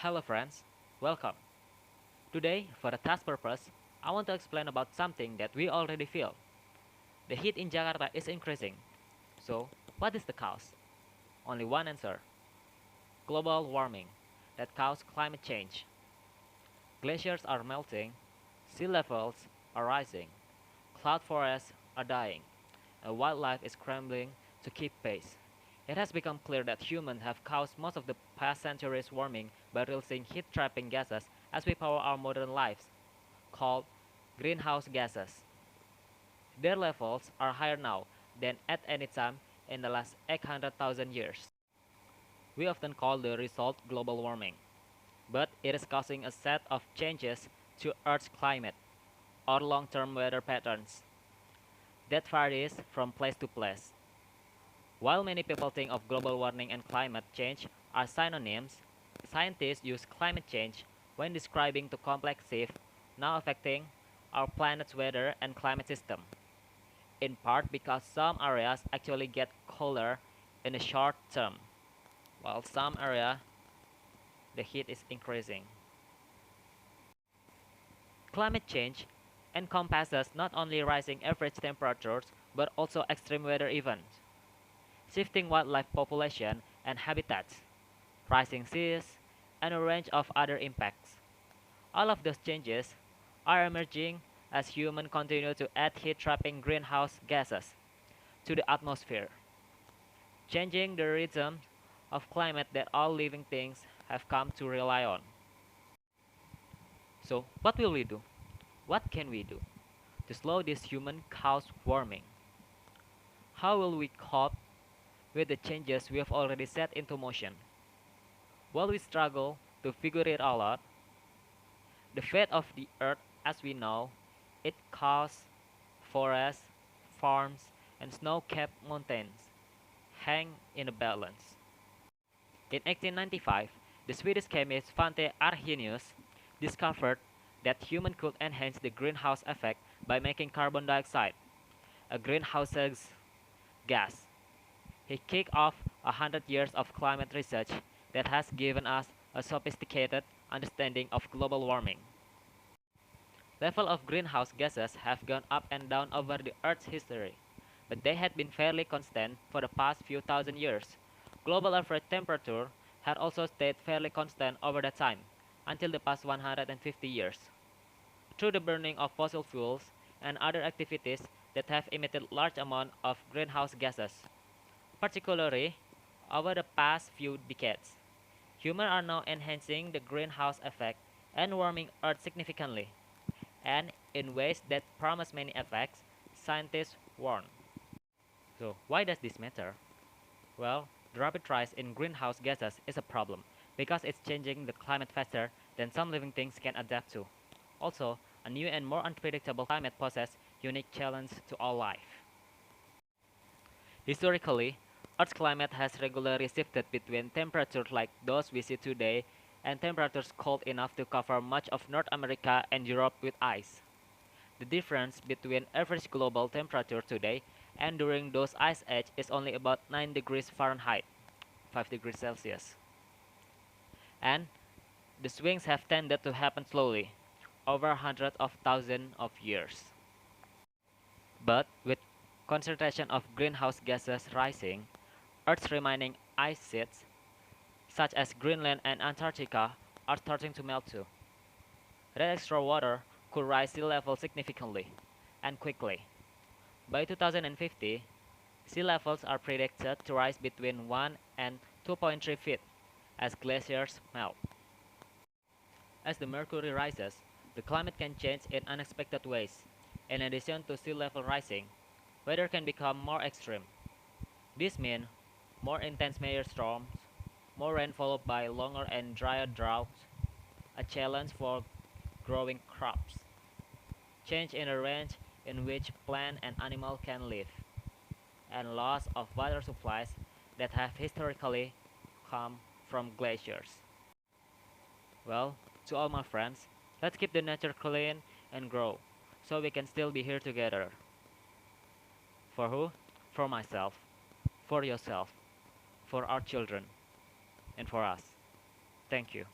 Hello friends, welcome. Today, for a task purpose, I want to explain about something that we already feel. The heat in Jakarta is increasing. So, what is the cause? Only one answer. Global warming that causes climate change. Glaciers are melting, sea levels are rising, cloud forests are dying, and wildlife is scrambling to keep pace. It has become clear that humans have caused most of the past century's warming by releasing heat-trapping gases as we power our modern lives, called greenhouse gases. Their levels are higher now than at any time in the last 800,000 years. We often call the result global warming, but it is causing a set of changes to Earth's climate or long-term weather patterns that varies from place to place. While many people think of global warming and climate change as synonyms, scientists use climate change when describing the complex shift now affecting our planet's weather and climate system, in part because some areas actually get colder in the short term, while some areas the heat is increasing. Climate change encompasses not only rising average temperatures but also extreme weather events, shifting wildlife population and habitats, rising seas, and a range of other impacts. All of those changes are emerging as humans continue to add heat-trapping greenhouse gases to the atmosphere, changing the rhythm of climate that all living things have come to rely on. So, what will we do? What can we do to slow this human-caused warming? How will we cope with the changes we have already set into motion? While we struggle to figure it all out, the fate of the earth as we know it caused forests, farms, and snow-capped mountains hang in a balance. In 1895, the Swedish chemist Svante Arrhenius discovered that humans could enhance the greenhouse effect by making carbon dioxide, a greenhouse gas. He kicked off 100 years of climate research that has given us a sophisticated understanding of global warming. Levels of greenhouse gases have gone up and down over the Earth's history, but they had been fairly constant for the past few thousand years. Global average temperature had also stayed fairly constant over that time, until the past 150 years. Through the burning of fossil fuels and other activities that have emitted large amounts of greenhouse gases, particularly over the past few decades, humans are now enhancing the greenhouse effect and warming Earth significantly, and in ways that promise many effects, scientists warn. So, why does this matter? Well, the rapid rise in greenhouse gases is a problem because it's changing the climate faster than some living things can adapt to. Also, a new and more unpredictable climate poses unique challenges to all life. Historically, Earth's climate has regularly shifted between temperatures like those we see today and temperatures cold enough to cover much of North America and Europe with ice. The difference between average global temperature today and during those ice ages is only about 9 degrees Fahrenheit, 5 degrees Celsius. And the swings have tended to happen slowly, over hundreds of thousands of years. But with concentration of greenhouse gases rising, Earth's remaining ice sheets, such as Greenland and Antarctica, are starting to melt too. That extra water could rise sea level significantly and quickly. By 2050, sea levels are predicted to rise between 1 and 2.3 feet as glaciers melt. As the mercury rises, the climate can change in unexpected ways. In addition to sea level rising, weather can become more extreme. This means more intense major storms, more rain followed by longer and drier droughts, a challenge for growing crops, change in the range in which plant and animal can live, and loss of water supplies that have historically come from glaciers. Well, to all my friends, let's keep the nature clean and grow so we can still be here together. For who? For myself, for yourself, for our children, and for us. Thank you.